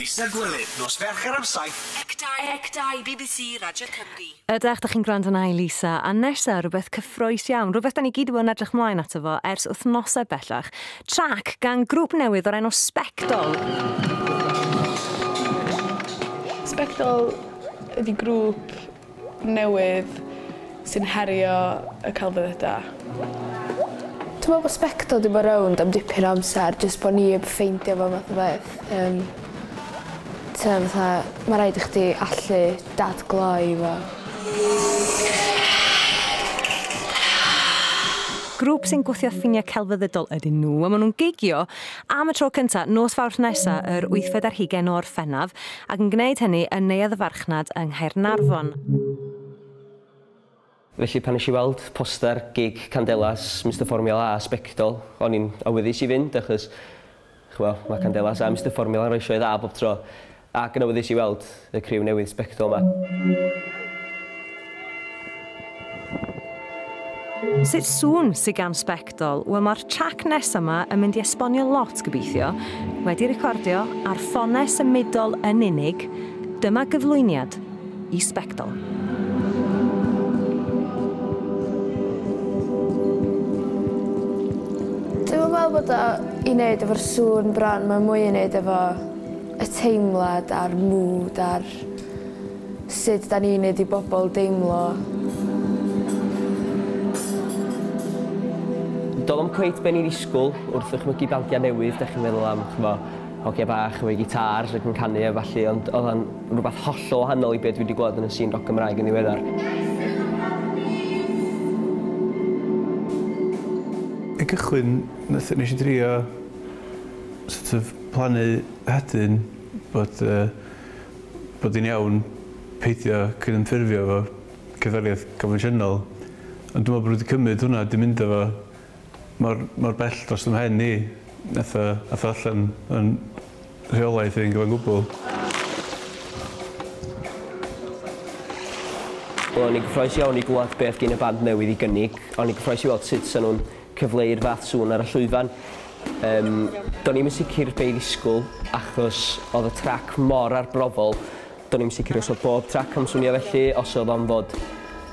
Lisa Gwilym, nos Fercher am saith. Ecdau, BBC Radio Cymru. Ydych chi'n gwrando na i Lisa, a nesa rhywbeth cyffroes iawn, rhywbeth da ni gyd yn edrych mlaen ato fo ers wythnosau bellach. Trac gan grŵp newydd o'r enw Sbectol. Sbectol ydy grŵp newydd sy'n herio y celfyddydau. Dwi'n meddwl bod Sbectol wedi bod rownd am dipyn o amser, jyst bod ni yn ffeindio fo math o beth. Mae rhaid i chdi allu dadgloi fo. Grŵp sy'n gwthio ffiniau celfyddydol ydyn nhw, a maen nhw'n gigio am y tro cyntaf nos Fawrth nesa yr 8 ar 20 o Orffennaf ac yn gwneud hynny yn Neuadd y Farchnad yng Nghaernarfon. Felly pan nes i weld poster gig Candelas, Mr Formula A Sbectol, o'n i'n awyddus i fynd achos mae Candelas a Mr Formula yn rhoi sioe dda bob tro. Ac yn awyddus i weld y criw newydd Sbectol yma. Sut sŵn sy'n gan Sbectol? Wel, mae'r trac nesaf yma yn mynd i esbonio lot gobeithio. Wedi recordio ar ffonau symudol yn unig, dyma gyflwyniad i Sbectol. Dwi'n meddwl bod o i wneud efo'r sŵn bron, mae mwy i wneud efo y teimlad a'r mood a'r sut da ni'n neud i bobl deimlo. Doedd o'm cweit ben i'n disgwyl wrth ddechmygu bandiau newydd, da chi'n meddwl am hogia bach efo gitars ac yn canu a falle, ond oedd o'n rhywbeth hollol wahanol i beth dwi wedi gweld yn y scene rock Gymraeg yn ddiweddar. I gychwyn, nes i drio plannu hedyn bod hi'n iawn peidio cyd-ymffurfio efo cerddoriaeth confensiynol. Ond dwi'n meddwl bod wedi cymryd hwnna, wedi mynd efo mor bell dros ym mhen ni, nath allan yn rheolaeth i'n gyfa'n gwbl. O'n i'n gyffroes iawn i glwad beth gen y band newydd i gynnig. O'n i'n gyffroes i weld sut sa'n nhw'n cyfleu'r fath sŵn ar y llwyfan. Do'n i'm yn sicr be i ddisgwyl achos oedd y trac mor arbrofol. Do'n i'm yn sicr os oedd bob trac am swnio felly, os oedd o'n fod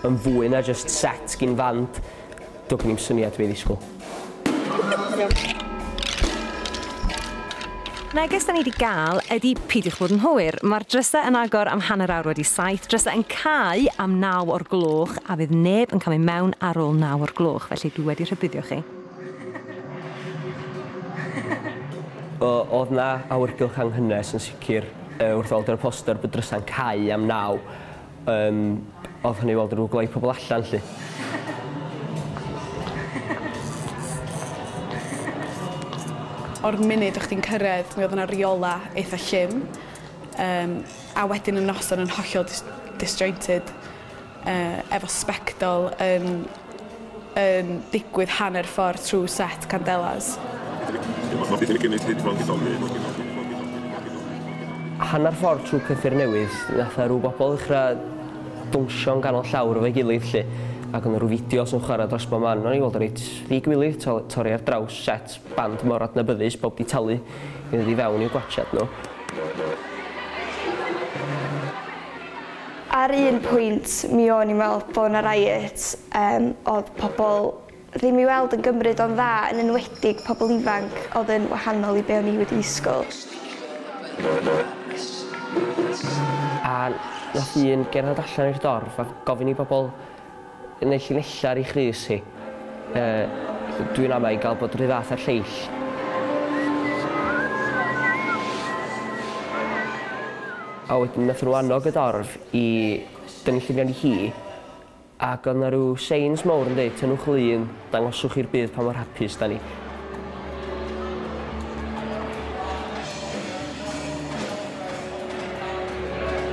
yn fwy na just set gyn fand. Do'n i'm syniad be i ddisgwyl. Neges da ni wedi gael ydy peidiwch bod yn hwyr. Mae'r drysau yn agor am hanner awr wedi 7, drysau yn cau am 9 o'r gloch a fydd neb yn cael ei mewn ar ôl 9 o'r gloch, felly dwi wedi rhybuddio chi. Oedd na awyrgylch anghynnes yn sicr wrth weld yr poster bod drysau'n cau am 9. Oedd hynny weld rhyw gloi pobl allan lly. O'r munud o'ch ti'n cyrraedd, mi oedd yna riola eitha llym, a wedyn y noson yn hollol disjointed, efo Sbectol yn digwydd hanner ffordd trwy set Candelas. Hanner ffordd trwy cyffur newydd, nath rhyw bobl ddechrau dwngsio'n ganol llawr efo'i gilydd lly. Ac o'n rhyw fideos yn chwarae dros bob man. O'n i weld reit ddi-gilydd, torri ar draws set band mor adnabyddus, bob di talu i ddod i fewn i'w gwachad nhw. Ar un pwynt, mi o'n i'n meddwl bod yna riot, oedd pobl ddim i weld yn gymryd o'n dda, yn enwedig pobl ifanc oedd yn wahanol i be o'n i wedi disgwyl. A nath un gerdded allan i'r dorf a gofyn i bobl yn ei llinellar i chrys hi. Dwi'n ama i gael bod rhyw fath ar lleill. A wedyn nath nhw annog y dorf i dynnu lluniau i hi ac oedd yna rhyw seins mawr yn dweud tynwch lun, dangoswch i'r bydd pa mor hapus da ni.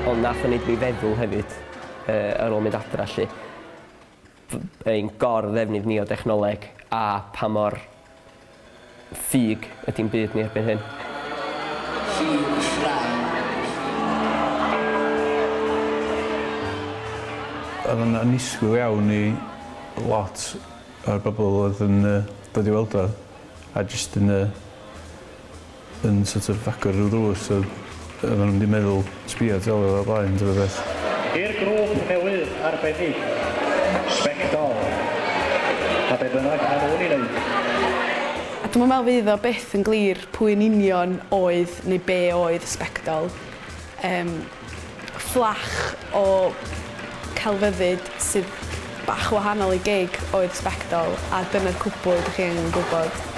Ond nath o'n neud mi feddwl hefyd ar ôl mynd adra lly. Ein gor-ddefnydd ni o dechnoleg a pa mor ffug ydy'n byd ni erbyn hyn. Oedd yn anisgwyl iawn i lot o'r bobl oedd yn dod i weld o a jyst yn sort of agor rhyw ddrws o oedden nhw'n wedi meddwl sbio teulu o blaen, dyna beth. I'r grŵp newydd arbennig, Sbectol. A be bynnag na nhw'n ei wneud. A dwi'n meddwl fydd o byth yn glir pwy yn union oedd neu be oedd Sbectol. Fflach o celfyddyd sydd bach wahanol i gig oedd Sbectol, a dyna'r cwbl ydych chi angen gwybod.